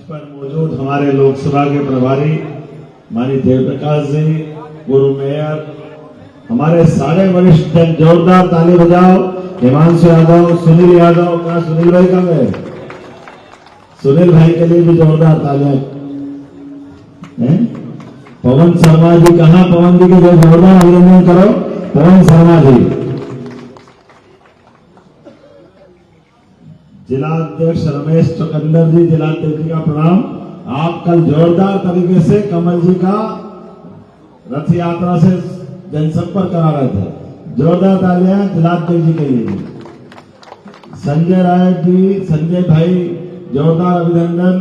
पर मौजूद हमारे लोकसभा के प्रभारी माननीय जयप्रकाश जी, पूर्व मेयर, हमारे सारे वरिष्ठ जन, जोरदार ताली बजाओ। हिमांशु यादव, सुनील यादव, कहा सुनील भाई कहाँ गए? सुनील भाई के लिए भी जोरदार तालियां। पवन शर्मा जी कहाँ? पवन जी के लिए जोरदार अभिनंदन करो। पवन शर्मा जी, जिला अध्यक्ष रमेश चुकंदर जी, जिला अध्यक्ष जी का प्रणाम। आप कल जोरदार तरीके से कमल जी का रथ यात्रा से जनसंपर्क करा रहे थे। जोरदार तालियां जिला अध्यक्ष जी के लिए। संजय राय जी, संजय भाई, जोरदार अभिनंदन।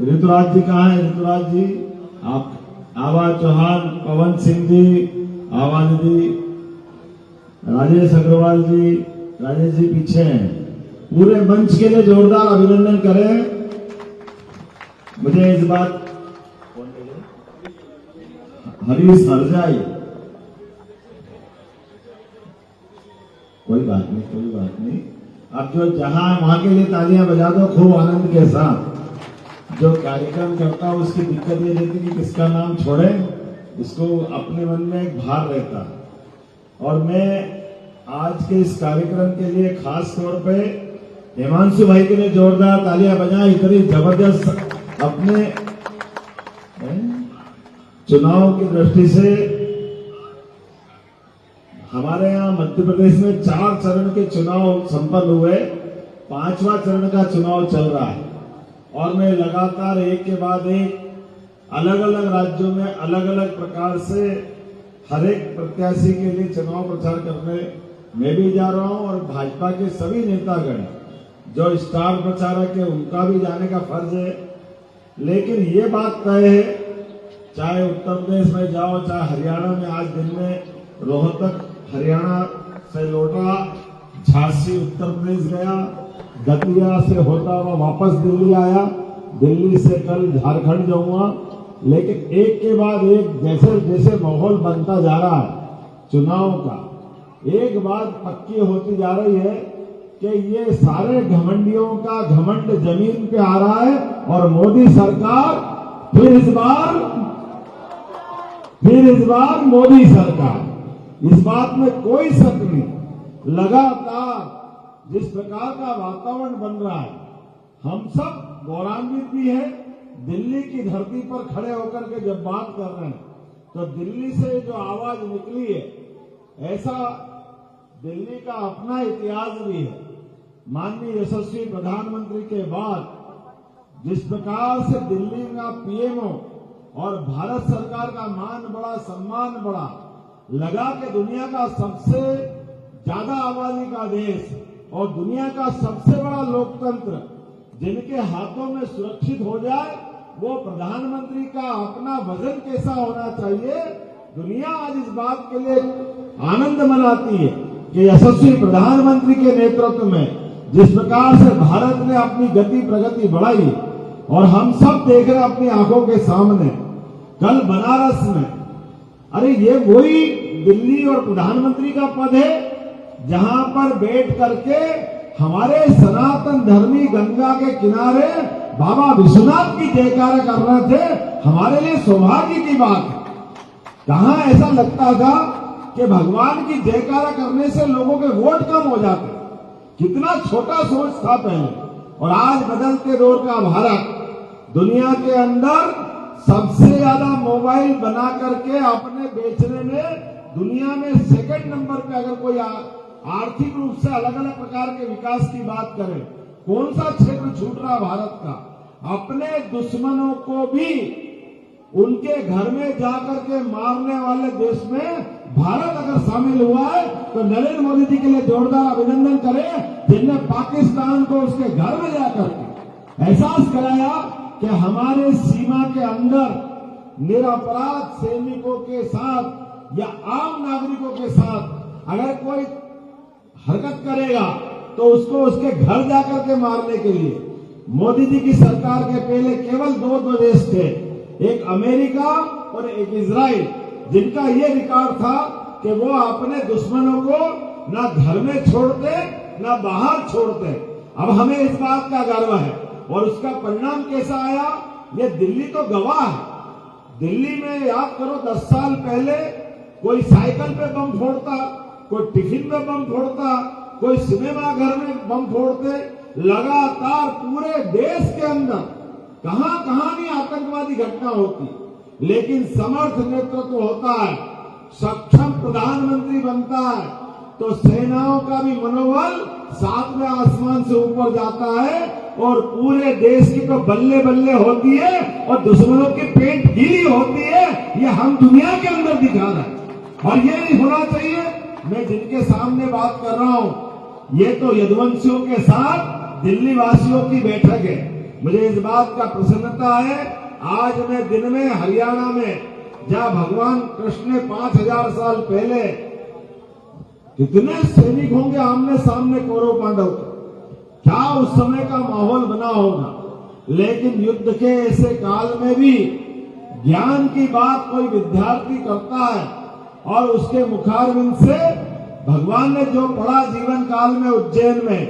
ऋतुराज जी कहाँ है? ऋतुराज जी, आप। आवाज चौहान, पवन सिंह जी, आवाज जी, राजेश अग्रवाल जी, राजेश जी पीछे हैं। पूरे मंच के लिए जोरदार अभिनंदन करें। मुझे इस बात, हरीश हरजाई, कोई बात नहीं, कोई बात नहीं। अब जो जहां वहां के लिए तालियां बजा दो खूब आनंद के साथ। जो कार्यक्रम करता है उसकी दिक्कत ये रहती कि किसका नाम छोड़े, इसको अपने मन में एक भार रहता। और मैं आज के इस कार्यक्रम के लिए खास तौर पे हिमांशु भाई के लिए जोरदार तालियां बजाएं। इतनी जबरदस्त अपने चुनाव की दृष्टि से हमारे यहाँ मध्य प्रदेश में 4 चरण के चुनाव संपन्न हुए, 5वां चरण का चुनाव चल रहा है। और मैं लगातार एक के बाद एक अलग अलग राज्यों में अलग अलग प्रकार से हर एक प्रत्याशी के लिए चुनाव प्रचार करने मैं भी जा रहा हूं। और भाजपा के सभी नेतागण जो स्टार प्रचारक है उनका भी जाने का फर्ज है। लेकिन ये बात तय है, चाहे उत्तर प्रदेश में जाओ, चाहे हरियाणा में, आज दिन में रोहतक हरियाणा से लौटा, झांसी उत्तर प्रदेश गया, दतिया से होता हुआ वापस दिल्ली आया, दिल्ली से कल झारखंड जाऊंगा। लेकिन एक के बाद एक जैसे जैसे माहौल बनता जा रहा है चुनाव का, एक बात पक्की होती जा रही है कि ये सारे घमंडियों का घमंड जमीन पे आ रहा है। और मोदी सरकार फिर इस बार मोदी सरकार, इस बात में कोई शक नहीं। लगातार जिस प्रकार का वातावरण बन रहा है, हम सब गौरवान्वित भी है। दिल्ली की धरती पर खड़े होकर के जब बात कर रहे हैं तो दिल्ली से जो आवाज निकली है, ऐसा दिल्ली का अपना इतिहास भी है। माननीय यशस्वी प्रधानमंत्री के बाद जिस प्रकार से दिल्ली का पीएमओ और भारत सरकार का मान बढ़ा, सम्मान बढ़ा, लगा कि दुनिया का सबसे ज्यादा आबादी का देश और दुनिया का सबसे बड़ा लोकतंत्र जिनके हाथों में सुरक्षित हो जाए, वो प्रधानमंत्री का अपना वजन कैसा होना चाहिए, दुनिया आज इस बात के लिए आनंद मनाती है कि यशस्वी प्रधानमंत्री के नेतृत्व में जिस प्रकार से भारत ने अपनी गति प्रगति बढ़ाई। और हम सब देख रहे हैं अपनी आंखों के सामने, कल बनारस में, अरे ये वही दिल्ली और प्रधानमंत्री का पद है जहां पर बैठ करके हमारे सनातन धर्मी गंगा के किनारे बाबा विश्वनाथ की जयकारा कर रहे थे। हमारे लिए सौभाग्य की बात है। कहां ऐसा लगता था कि भगवान की जयकारा करने से लोगों के वोट कम हो जाते, कितना छोटा सोच था पहले। और आज बदलते दौर का भारत दुनिया के अंदर सबसे ज्यादा मोबाइल बना करके अपने बेचने में दुनिया में सेकंड नंबर पे, अगर कोई आर्थिक रूप से अलग अलग प्रकार के विकास की बात करें, कौन सा क्षेत्र छूट रहा भारत का? अपने दुश्मनों को भी उनके घर में जाकर के मारने वाले देश में भारत अगर शामिल हुआ है तो नरेंद्र मोदी जी के लिए जोरदार अभिनंदन करें, जिनने पाकिस्तान को उसके घर में जाकर के एहसास कराया कि हमारे सीमा के अंदर निरपराध सैनिकों के साथ या आम नागरिकों के साथ अगर कोई हरकत करेगा तो उसको उसके घर जाकर के मारने के लिए मोदी जी की सरकार के पहले केवल दो देश थे, एक अमेरिका और एक इजराइल, जिनका ये रिकॉर्ड था कि वो अपने दुश्मनों को ना घर में छोड़ते ना बाहर छोड़ते। अब हमें इस बात का गर्व है और उसका परिणाम कैसा आया, ये दिल्ली तो गवाह है। दिल्ली में याद करो 10 साल पहले कोई साइकिल पे बम फोड़ता, कोई टिफिन पे बम फोड़ता, कोई सिनेमा घर में बम फोड़ते। लगातार पूरे देश के अंदर कहां कहां नहीं आतंकवादी घटना होती, लेकिन समर्थ नेतृत्व होता है, सक्षम प्रधानमंत्री बनता है तो सेनाओं का भी मनोबल 7वें आसमान से ऊपर जाता है और पूरे देश की तो बल्ले बल्ले होती है और दुश्मनों की पेट गीली होती है। ये हम दुनिया के अंदर दिखा रहे हैं और ये नहीं होना चाहिए। मैं जिनके सामने बात कर रहा हूं, ये तो यदुवंशियों के साथ दिल्ली वासियों की बैठक है। मुझे इस बात का प्रसन्नता है, आज मैं दिन में हरियाणा में, जहां भगवान कृष्ण ने 5000 साल पहले कितने सैनिक होंगे आमने सामने कौरव पांडव, क्या उस समय का माहौल बना होगा। लेकिन युद्ध के ऐसे काल में भी ज्ञान की बात कोई विद्यार्थी करता है और उसके मुखारविंद से भगवान ने जो पढ़ा जीवन काल में उज्जैन में,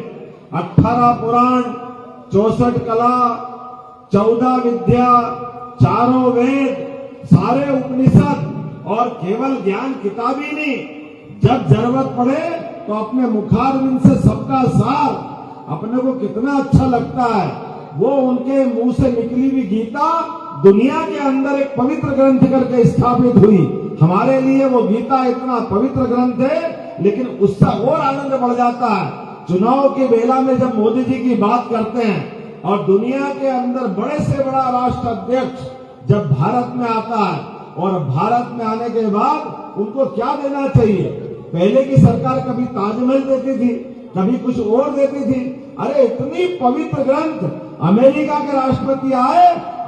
18 पुराण, 64 कला, 14 विद्या, चारों वेद, सारे उपनिषद और केवल ज्ञान किताबी नहीं, जब जरूरत पड़े तो अपने मुखारविंद से सबका सार अपने को कितना अच्छा लगता है। वो उनके मुंह से निकली हुई गीता दुनिया के अंदर एक पवित्र ग्रंथ करके स्थापित हुई। हमारे लिए वो गीता इतना पवित्र ग्रंथ है, लेकिन उससे और आनंद बढ़ जाता है चुनाव की बेला में जब मोदी जी की बात करते हैं और दुनिया के अंदर बड़े से बड़ा राष्ट्र अध्यक्ष जब भारत में आता है और भारत में आने के बाद उनको क्या देना चाहिए। पहले की सरकार कभी ताजमहल देती थी, कभी कुछ और देती थी। अरे इतनी पवित्र ग्रंथ, अमेरिका के राष्ट्रपति आए,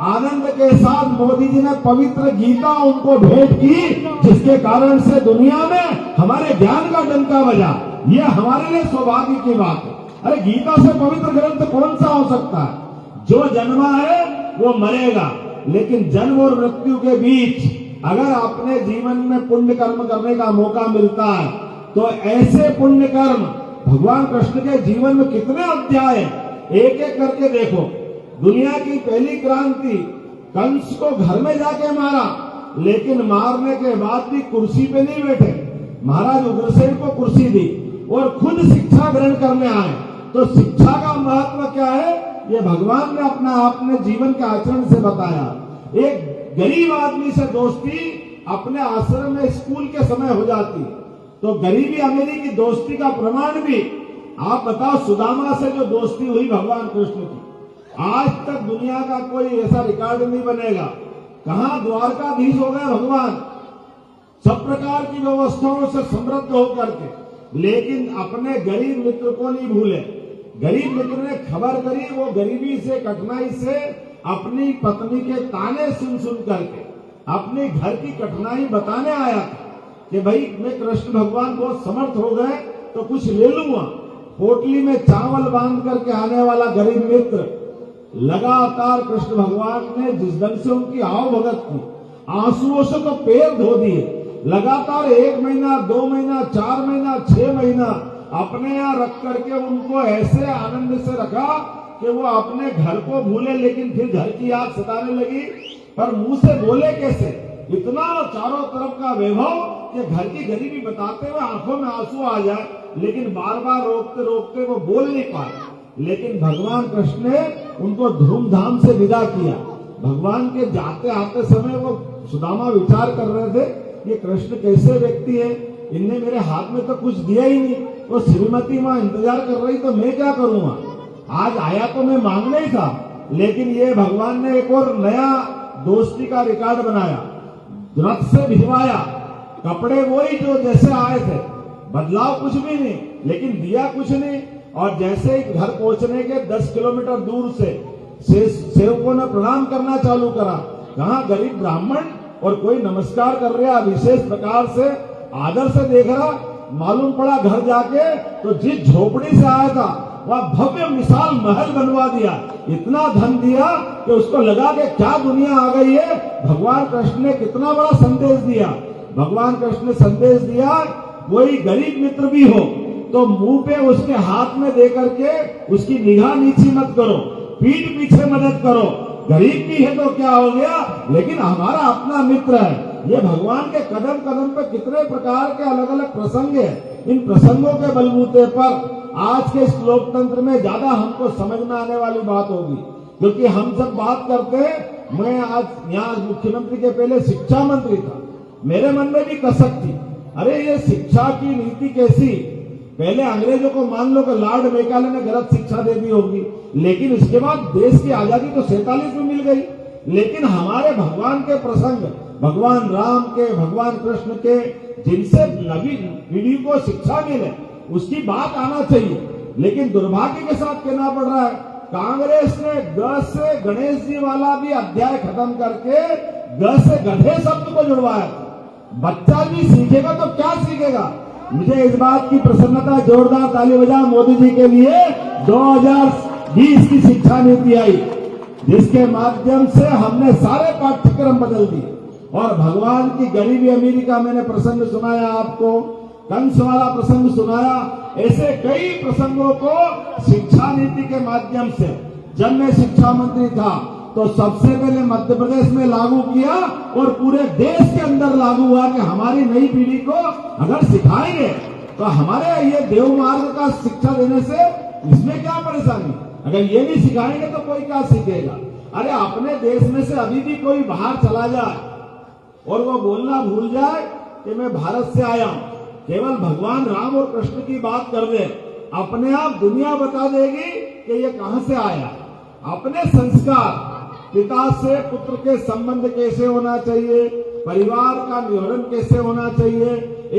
आनंद के साथ मोदी जी ने पवित्र गीता उनको भेंट की, जिसके कारण से दुनिया में हमारे ज्ञान का डंका बजा। ये हमारे लिए सौभाग्य की बात है। अरे गीता से पवित्र ग्रंथ कौन सा हो सकता है। जो जन्मा है वो मरेगा, लेकिन जन्म और मृत्यु के बीच अगर अपने जीवन में पुण्य कर्म करने का मौका मिलता है तो ऐसे पुण्य कर्म, भगवान कृष्ण के जीवन में कितने अध्याय एक एक करके देखो। दुनिया की पहली क्रांति, कंस को घर में जाके मारा, लेकिन मारने के बाद भी कुर्सी पे नहीं बैठे, महाराज उग्रसेन को कुर्सी दी और खुद शिक्षा ग्रहण करने आए। तो शिक्षा का महत्व क्या है, ये भगवान ने अपना आपने जीवन के आचरण से बताया। एक गरीब आदमी से दोस्ती अपने आश्रम में स्कूल के समय हो जाती, तो गरीबी अमीरी की दोस्ती का प्रमाण भी आप बताओ। सुदामा से जो दोस्ती हुई भगवान कृष्ण की, आज तक दुनिया का कोई ऐसा रिकॉर्ड नहीं बनेगा। कहां द्वारकाधीश हो गए भगवान, सब प्रकार की व्यवस्थाओं से समृद्ध होकर के, लेकिन अपने गरीब मित्र को नहीं भूले। गरीब मित्र ने खबर करी, वो गरीबी से, कठिनाई से अपनी पत्नी के ताने सुन सुन करके अपने घर की कठिनाई बताने आया कि भाई मैं कृष्ण भगवान बहुत समर्थ हो गए तो कुछ ले लूंगा। पोटली में चावल बांध करके आने वाला गरीब मित्र, लगातार कृष्ण भगवान ने जिस ढंग से उनकी आओ भगत की, आंसुओं से तो पैर धो दिए। लगातार 1 महीना, 2 महीना, 4 महीना, 6 महीना अपने यहाँ रख करके उनको ऐसे आनंद से रखा कि वो अपने घर को भूले, लेकिन फिर घर की याद सताने लगी। पर मुंह से बोले कैसे, इतना चारों तरफ का वैभव कि घर की गरीबी बताते हुए आंखों में आंसू आ जाए, लेकिन बार बार रोकते रोकते वो बोल नहीं पाए। लेकिन भगवान कृष्ण ने उनको धूमधाम से विदा किया। भगवान के जाते आते समय वो सुदामा विचार कर रहे थे, ये कृष्ण कैसे व्यक्ति है, इनने मेरे हाथ में तो कुछ दिया ही नहीं। वो श्रीमती माँ इंतजार कर रही तो मैं क्या करूंगा, आज आया तो मैं मांगने ही था। लेकिन ये भगवान ने एक और नया दोस्ती का रिकॉर्ड बनाया, रथ से भिजवाया, कपड़े वही जो जैसे आए थे, बदलाव कुछ भी नहीं, लेकिन दिया कुछ नहीं। और जैसे ही घर पहुंचने के 10 किलोमीटर दूर से सेवकों ने प्रणाम करना चालू करा। कहा गरीब ब्राह्मण और कोई नमस्कार कर रहा, विशेष प्रकार से आदर से देख रहा। मालूम पड़ा घर जाके तो जिस झोपड़ी से आया था वह भव्य विशाल महल बनवा दिया, इतना धन दिया कि उसको लगा कि क्या दुनिया आ गई है। भगवान कृष्ण ने कितना बड़ा संदेश दिया। भगवान कृष्ण ने संदेश दिया, कोई गरीब मित्र भी हो तो मुंह पे उसके हाथ में दे करके उसकी निगाह नीची मत करो, पीठ पीछे मदद करो। गरीब भी है तो क्या हो गया, लेकिन हमारा अपना मित्र है। ये भगवान के कदम कदम पे कितने प्रकार के अलग अलग प्रसंग है। इन प्रसंगों के बलबूते पर आज के इस लोकतंत्र में ज्यादा हमको समझ में आने वाली बात होगी, क्योंकि हम जब बात करते हैं, मैं आज यहाँ मुख्यमंत्री के पहले शिक्षा मंत्री था, मेरे मन में भी कसक थी, अरे ये शिक्षा की नीति कैसी। पहले अंग्रेजों को मान लो कि लॉर्ड मेकाले ने गलत शिक्षा दे दी होगी, लेकिन उसके बाद देश की आजादी तो 47 में मिल गई। लेकिन हमारे भगवान के प्रसंग, भगवान राम के, भगवान कृष्ण के, जिनसे नवी पीढ़ी को शिक्षा मिले, उसकी बात आना चाहिए। लेकिन दुर्भाग्य के साथ कहना पड़ रहा है, कांग्रेस ने ग से गणेश जी वाला भी अध्याय खत्म करके ग से गधे शब्द को जुड़वाया। बच्चा भी सीखेगा तो क्या सीखेगा। मुझे इस बात की प्रसन्नता, जोरदार ताली बजाओ मोदी जी के लिए। 2020 की शिक्षा नीति आई, जिसके माध्यम से हमने सारे पाठ्यक्रम बदल दिए। और भगवान की गरीबी अमीरी का मैंने प्रसंग सुनाया आपको, कंस वाला प्रसंग सुनाया। ऐसे कई प्रसंगों को शिक्षा नीति के माध्यम से, जब मैं शिक्षा मंत्री था तो सबसे पहले मध्य प्रदेश में लागू किया और पूरे देश के अंदर लागू हुआ कि हमारी नई पीढ़ी को अगर सिखाएंगे तो हमारे ये देव मार्ग का शिक्षा देने से इसमें क्या परेशानी। अगर ये नहीं सिखाएंगे तो कोई क्या सीखेगा। अरे अपने देश में से अभी भी कोई बाहर चला जाए और वो बोलना भूल जाए कि मैं भारत से आया हूं, केवल भगवान राम और कृष्ण की बात कर दे, अपने आप दुनिया बता देगी कि ये कहां से आया। अपने संस्कार, पिता से पुत्र के संबंध कैसे होना चाहिए, परिवार का निवारण कैसे होना चाहिए,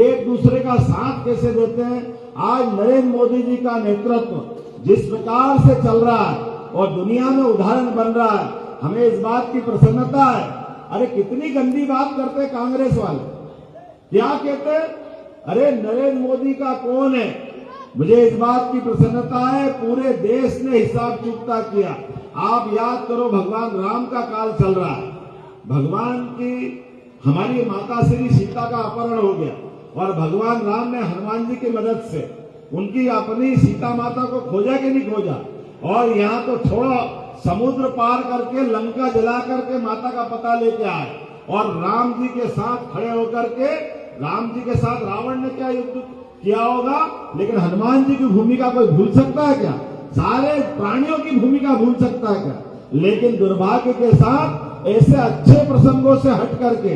एक दूसरे का साथ कैसे देते हैं। आज नरेंद्र मोदी जी का नेतृत्व जिस प्रकार से चल रहा है और दुनिया में उदाहरण बन रहा है, हमें इस बात की प्रसन्नता है। अरे कितनी गंदी बात करते कांग्रेस वाले, क्या कहते, अरे नरेंद्र मोदी का कौन है। मुझे इस बात की प्रसन्नता है, पूरे देश ने हिसाब चुकता किया। आप याद करो, भगवान राम का काल चल रहा है, भगवान की हमारी माता श्री सीता का अपहरण हो गया और भगवान राम ने हनुमान जी की मदद से उनकी अपनी सीता माता को खोजा कि नहीं खोजा। और यहाँ तो छोड़ो, समुद्र पार करके लंका जला करके माता का पता लेके आए और राम जी के साथ खड़े होकर के, राम जी के साथ रावण ने क्या युद्ध किया होगा, लेकिन हनुमान जी की भूमिका कोई भूल सकता है क्या। सारे प्राणियों की भूमिका भूल सकता है क्या। लेकिन दुर्भाग्य के साथ ऐसे अच्छे प्रसंगों से हट करके,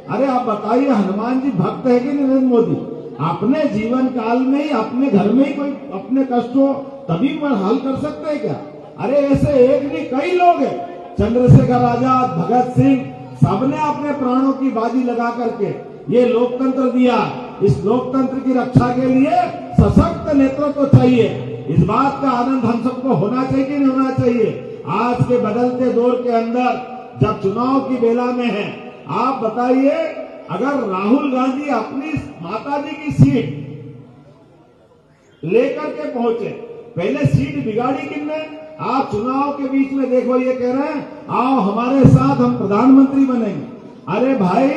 अरे आप बताइए, हनुमान जी भक्त है कि नरेंद्र मोदी। अपने जीवन काल में ही अपने घर में ही कोई अपने कष्टों तभी पर हल कर सकते हैं क्या। अरे ऐसे एक नहीं कई लोग हैं, चंद्रशेखर आजाद, भगत सिंह, सबने अपने प्राणों की बाजी लगा करके ये लोकतंत्र दिया। इस लोकतंत्र की रक्षा के लिए सशक्त नेतृत्व चाहिए। इस बात का आनंद हम सबको होना चाहिए कि नहीं होना चाहिए। आज के बदलते दौर के अंदर जब चुनाव की बेला में है, आप बताइए, अगर राहुल गांधी अपनी माताजी की सीट लेकर के पहुंचे, पहले सीट बिगाड़ी किसने। आप चुनाव के बीच में देखो, ये कह रहे हैं आओ हमारे साथ हम प्रधानमंत्री बनेंगे। अरे भाई,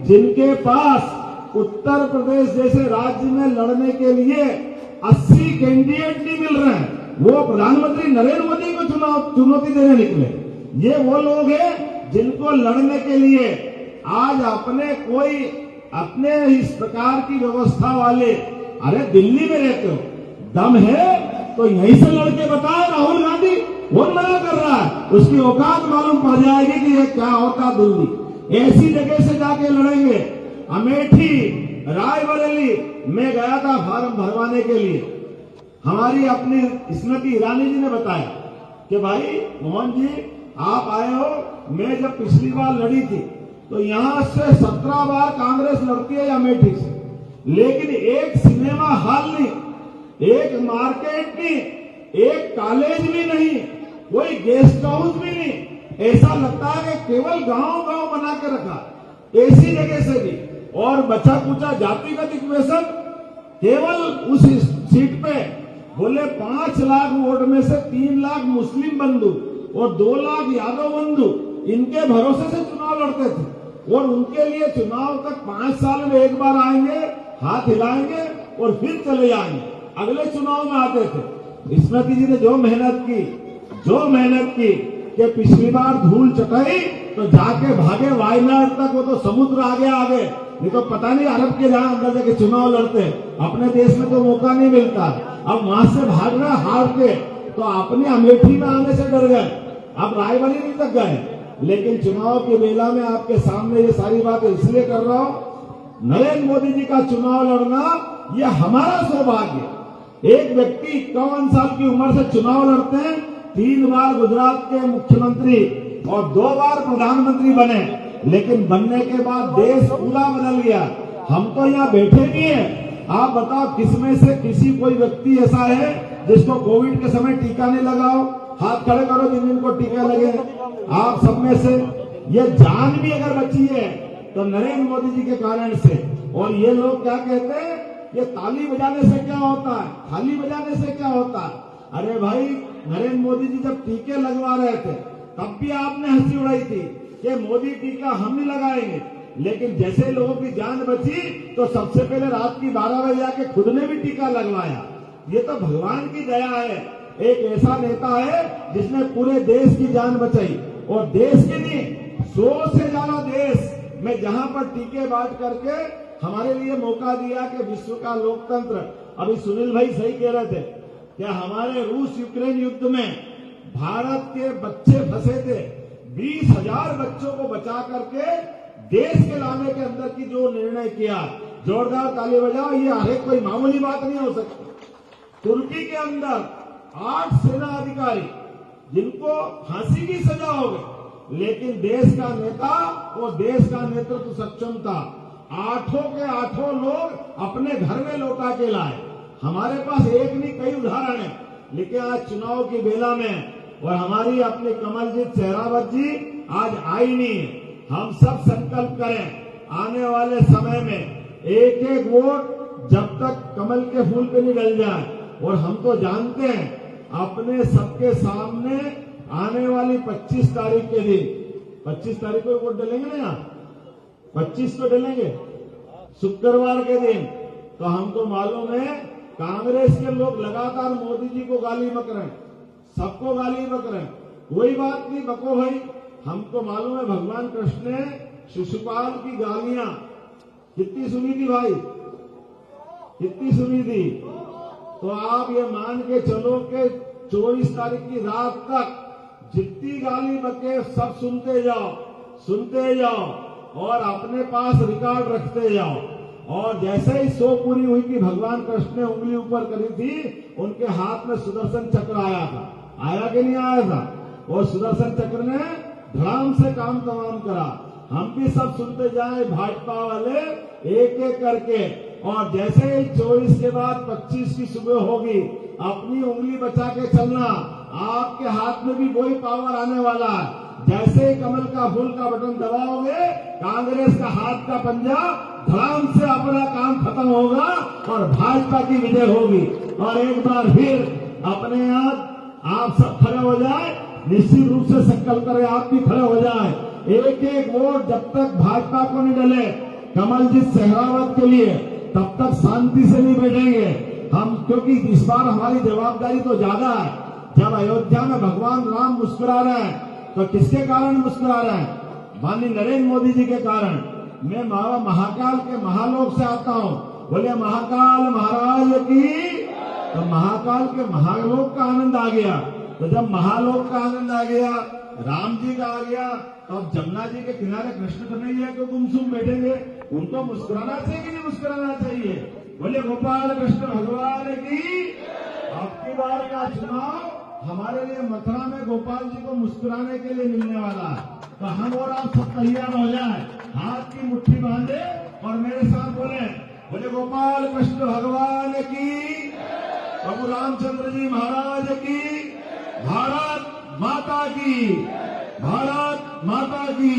जिनके पास उत्तर प्रदेश जैसे राज्य में लड़ने के लिए 80 कैंडिडेट नहीं मिल रहे हैं, वो प्रधानमंत्री नरेंद्र मोदी को चुनौती देने निकले। ये वो लोग हैं जिनको लड़ने के लिए आज अपने इस प्रकार की व्यवस्था वाले, अरे दिल्ली में रहते हो, दम है तो यहीं से लड़के बताए। राहुल गांधी वो मना कर रहा है, उसकी औकात मालूम पड़ जाएगी कि ये क्या होता दिल्ली। ऐसी जगह से जाके लड़ेंगे। अमेठी, रायबरेली में गया था फार्म भरवाने के लिए, हमारी अपनी स्मृति ईरानी जी ने बताया कि भाई मोहन जी आप आए हो, मैं जब पिछली बार लड़ी थी तो यहां से 17 बार कांग्रेस लड़ती है अमेठी से, लेकिन एक सिनेमा हॉल नहीं, एक मार्केट नहीं, एक कॉलेज भी नहीं, कोई गेस्ट हाउस भी नहीं। ऐसा लगता है कि केवल गांव बना के रखा, ऐसी जगह से भी। और बचा कुचा जातिगत इक्वेशन, केवल उस सीट पे बोले 5 लाख वोट में से 3 लाख मुस्लिम बंधु और 2 लाख यादव बंधु, इनके भरोसे से चुनाव लड़ते थे। और उनके लिए चुनाव तक 5 साल में एक बार आएंगे, हाथ हिलाएंगे और फिर चले जाएंगे, अगले चुनाव में आते थे। स्मृति जी ने जो मेहनत की, जो मेहनत की कि पिछली बार धूल चटाई तो जाके भागे वायनाड तक, वो तो समुद्र आगे आगे, नहीं तो पता नहीं अरब के जहां अंदर जाके चुनाव लड़ते, अपने देश में तो मौका नहीं मिलता। अब वहां से भाग रहे हार के, तो अपनी अमेठी में आने से डर गए, अब रायबरेली तक गए। लेकिन चुनाव की बेला में आपके सामने ये सारी बातें इसलिए कर रहा हूं, नरेंद्र मोदी जी का चुनाव लड़ना यह हमारा सौभाग्य। एक व्यक्ति 51 साल की उम्र से चुनाव लड़ते हैं, 3 बार गुजरात के मुख्यमंत्री और 2 बार प्रधानमंत्री बने, लेकिन बनने के बाद देश पूरा बदल गया। हम तो यहाँ बैठे नहीं है, आप बताओ किसमें से किसी कोई व्यक्ति ऐसा है जिसको कोविड के समय टीका नहीं लगाओ? हाथ खड़े करो जिनको टीका लगे। आप सब में से ये जान भी अगर बची है तो नरेंद्र मोदी जी के कारण से। और ये लोग क्या कहते हैं, ये ताली बजाने से क्या होता है, थाली बजाने से क्या होता है? अरे भाई, नरेंद्र मोदी जी जब टीके लगवा रहे थे तब भी आपने हंसी उड़ाई थी कि मोदी टीका हम नहीं लगाएंगे, लेकिन जैसे लोगों की जान बची तो सबसे पहले रात की 12 बजे जाके खुद ने भी टीका लगवाया। ये तो भगवान की दया है, एक ऐसा नेता है जिसने पूरे देश की जान बचाई। और देश के नहीं, 100 से ज्यादा देश में जहां पर टीके बांट करके हमारे लिए मौका दिया कि विश्व का लोकतंत्र। अभी सुनील भाई सही कह रहे थे कि हमारे रूस यूक्रेन युद्ध में भारत के बच्चे फंसे थे, 20,000 बच्चों को बचा करके देश के लाने के अंदर की जो निर्णय किया, जोरदार ताली बजाओ। ये हर एक कोई मामूली बात नहीं हो सकती। तुर्की के अंदर 8 सेना अधिकारी जिनको फांसी की सजा हो गई, लेकिन देश का नेता और देश का नेतृत्व सक्षम था, 8 के 8 लोग अपने घर में लौटा के लाए। हमारे पास एक नहीं कई उदाहरण है। लेकिन आज चुनाव की बेला में और हमारी अपनी कमलजीत सहरावत जी आज आई नहीं है। हम सब संकल्प करें आने वाले समय में एक एक वोट जब तक कमल के फूल पे नहीं डल जाए। और हम तो जानते हैं अपने सबके सामने आने वाली 25 तारीख के दिन, 25 तारीख को वोट डलेंगे ना, यहाँ 25 को डलेंगे शुक्रवार के दिन। तो हमको मालूम है कांग्रेस के लोग लगातार मोदी जी को गाली बक रहे हैं, सबको गाली बक रहे हैं। कोई बात नहीं, बको भाई। हमको मालूम है भगवान कृष्ण ने शिशुपाल की गालियां कितनी सुनी थी भाई, कितनी सुनी थी। तो आप ये मान के चलो कि 24 तारीख की रात तक जितनी गाली बके सब सुनते जाओ, सुनते जाओ और अपने पास रिकॉर्ड रखते जाओ। और जैसे ही 100 पूरी हुई कि भगवान कृष्ण ने उंगली ऊपर करी थी, उनके हाथ में सुदर्शन चक्र आया था। आया कि नहीं आया था? और सुदर्शन चक्र ने धड़ाम से काम तमाम करा। हम भी सब सुनते जाए भाजपा वाले एक एक करके। और जैसे ही 24 के बाद 25 की सुबह होगी, अपनी उंगली बचा के चलना, आपके हाथ में भी वही पावर आने वाला है। जैसे ही कमल का फूल का बटन दबाओगे, कांग्रेस का हाथ का पंजा धड़ाम से अपना काम खत्म होगा और भाजपा की विजय होगी। और एक बार फिर अपने आप सब खड़े हो जाए, निश्चित रूप से संकल्प करें, आप भी खड़े हो जाए। एक एक वोट जब तक भाजपा को नहीं डले कमलजीत सहरावत के लिए, तब तक शांति से नहीं बैठेंगे हम। क्योंकि इस बार हमारी जवाबदारी तो ज्यादा है। जब अयोध्या में भगवान राम मुस्कुरा रहे हैं तो किसके कारण मुस्कुरा रहे हैं? माननीय नरेंद्र मोदी जी के कारण। मैं महाकाल के महालोक से आता हूँ, बोले महाकाल महाराज की। तो महाकाल के महालोक का आनंद आ गया। तो जब महालोक का आनंद आ गया, राम जी का आ गया, तो अब जमुना जी के किनारे कृष्ण कन्हैया को गुमसुम बैठेंगे। उनको मुस्कुराना चाहिए कि नहीं मुस्कुराना चाहिए? बोले गोपाल कृष्ण भगवान की। अब की बार का चुनाव हमारे लिए मथुरा में गोपाल जी को मुस्कुराने के लिए मिलने वाला है। तो हम और आप सब तैयार हो जाए, हाथ की मुट्ठी बांधे और मेरे साथ बोले, बोले गोपाल कृष्ण भगवान की, प्रभु रामचंद्र जी महाराज की, भारत माता की, भारत माता की।